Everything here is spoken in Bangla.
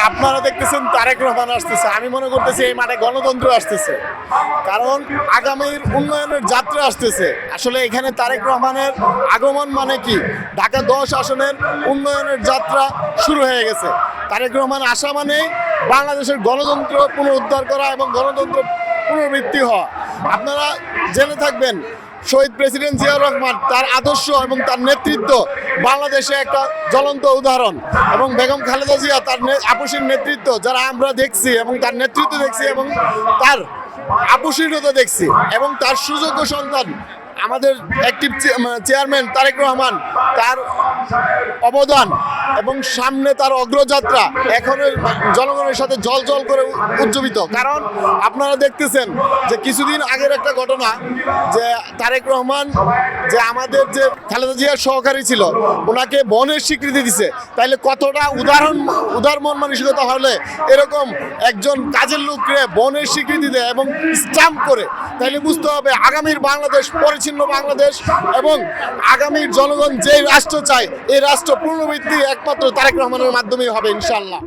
আপনারা দেখতেছেন তারেক রহমান আসতেছে, আমি মনে করতেছি এই মাঠে গণতন্ত্র আসতেছে, কারণ আগামীর উন্নয়নের যাত্রা আসতেছে। আসলে এখানে তারেক রহমানের আগমন মানে কি, ঢাকা 10 আসনের উন্নয়নের যাত্রা শুরু হয়ে গেছে। তারেক রহমান আসা মানে বাংলাদেশের গণতন্ত্র পুনরুদ্ধার করা এবং গণতন্ত্র পুনরাবৃত্তি হওয়া। আপনারা জেনে থাকবেন শহীদ প্রেসিডেন্ট জিয়াউর রহমান, তার আদর্শ এবং তার নেতৃত্ব বাংলাদেশে একটা জ্বলন্ত উদাহরণ, এবং বেগম খালেদা জিয়া তার আপসীর নেতৃত্ব যারা আমরা দেখছি এবং তার নেতৃত্ব দেখছি এবং তার আপসীরতা দেখছি, এবং তার সুযোগ্য সন্তান আমাদের অ্যাক্টিভ চেয়ারম্যান তারেক রহমান, তার অবদান এবং সামনে তার অগ্রযাত্রা এখনো জনগণের সাথে জল জল করে উজ্জীবিত। কারণ আপনারা দেখতেছেন যে কিছুদিন আগের একটা ঘটনা, যে তারেক রহমান যে আমাদের যে খালেদা জিয়ার সহকারী ছিল ওনাকে বনের স্বীকৃতি দিছে, তাইলে কতটা উদার মন মানসিকতা হলে এরকম একজন কাজের লোককে বনের স্বীকৃতি দেয় এবং স্টাম্প করে, তাইলে বুঝতে হবে আগামীর বাংলাদেশ পরিচ্ছন্ন বাংলাদেশ, এবং আগামীর জনগণ যে রাষ্ট্র চায় এই রাষ্ট্র পুনরাবৃত্তি একমাত্র তারেক রহমানের মাধ্যমেই হবে ইনশাআল্লাহ।